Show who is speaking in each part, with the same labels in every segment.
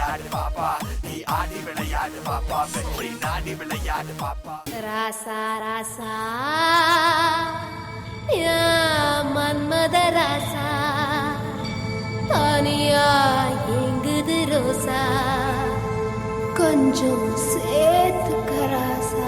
Speaker 1: விளையாடு பாப்பா, நீ ஆடி விளையாடு பாப்பா, வெற்றி நாடி விளையாடு பாப்பா.
Speaker 2: ராசா ராசா மன்மத ராசா தனியா எங்குது ரோசா கொஞ்சம் சேர்த்துக்க ராசா.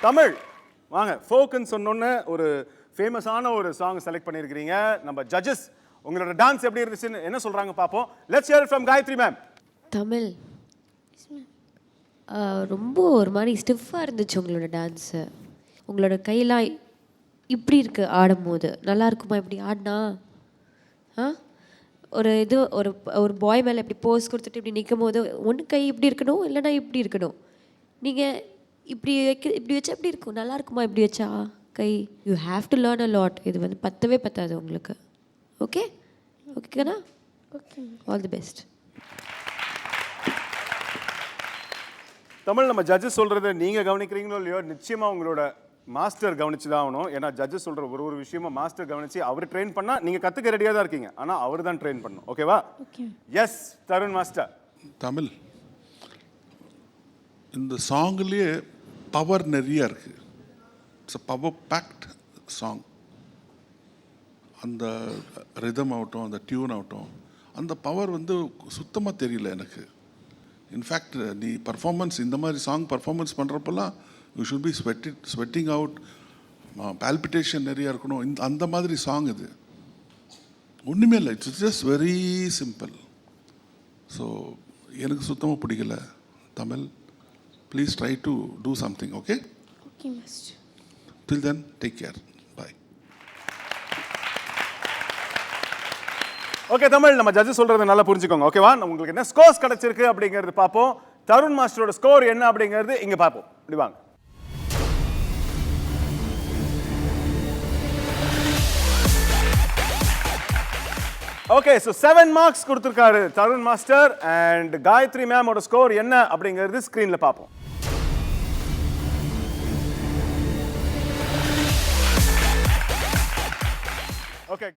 Speaker 3: தமிழ் வாங்க ஃபோக்குன்னு சொன்னோன்னே ஒரு ஃபேமஸான ஒரு சாங் செலக்ட் பண்ணியிருக்கிறீங்க. நம்ம ஜட்ஜஸ் உங்களோட டான்ஸ் எப்படி இருந்துச்சுன்னு என்ன சொல்கிறாங்க பார்ப்போம். Let's hear from Gayathri ma'am.
Speaker 4: Tamil ரொம்ப ஒரு மாதிரி ஸ்டிஃபாக இருந்துச்சு உங்களோட டான்ஸு. உங்களோட கையெல்லாம் இப்படி இருக்கு ஆடும்போது. நல்லா இருக்குமா இப்படி ஆடினா? ஒரு இது ஒரு ஒரு பாய் மேலே இப்படி போஸ் கொடுத்துட்டு இப்படி நிற்கும் போது ஒன்று கை இப்படி இருக்கணும், இல்லைனா இப்படி இருக்கணும். நீங்கள் இப்படி இப்படி வச்சா எப்படி இருக்கும்? நல்லா இருக்குமா இப்படி வச்சா கை? You have to learn a lot. இது வந்து பத்தவே பத்தாது உங்களுக்கு. ஓகே ஓகேண்ணா? Okay, all the best.
Speaker 3: Tamil நம்ம ஜட்ஜஸ் சொல்கிறத நீங்கள் கவனிக்கிறீங்களோ இல்லையோ, நிச்சயமாக உங்களோட மாஸ்டர் கவனிச்சு தான் ஆகணும். ஏன்னா ஜட்ஜஸ் சொல்கிற ஒரு விஷயமா மாஸ்டர் கவனிச்சு அவர் ட்ரெயின் பண்ணால் நீங்கள் கற்றுக்க ரெடியாக தான் இருக்கீங்க. ஆனால் அவர் தான் ட்ரெயின் பண்ணணும். ஓகேவா? S Tarun master.
Speaker 5: தமிழ் இந்த சாங்லேயே பவர் நிறைய இருக்குது. It's a power fact song. அந்த ரிதம் ஆகட்டும், அந்த டியூன் ஆகட்டும், அந்த பவர் வந்து சுத்தமாக தெரியல எனக்கு. இன்ஃபேக்ட் நீ பர்ஃபார்மன்ஸ் இந்த மாதிரி சாங் பர்ஃபார்மன்ஸ் பண்ணுறப்பெல்லாம் you should be sweating out, palpitation நிறையா இருக்கணும். அந்த மாதிரி சாங் இது ஒன்றுமே இல்லை. It's just very simple. So எனக்கு சுத்தமாக பிடிக்கல. Tamil please try to do something. Okay
Speaker 2: okay master.
Speaker 5: Till then take care. Bye.
Speaker 3: Okay Tamil, நம்ம ஜட்ஜ் சொல்றதை நல்லா புரிஞ்சுக்கோங்க. ஓகேவா? உங்களுக்கு என்ன ஸ்கோர்ஸ் கிடைச்சிருக்கு அப்படிங்கிறது பார்ப்போம். தருண் மாஸ்டரோட ஸ்கோர் என்ன அப்படிங்கிறது இங்க பார்ப்போம். இப்படி வாங்க. ஓகே, ஸோ 7 மார்க்ஸ் கொடுத்துருக்காரு தருண் மாஸ்டர். அண்ட் காயத்ரி மேமோட ஸ்கோர் என்ன அப்படிங்கிறது ஸ்க்ரீனில் பார்ப்போம். ஓகே.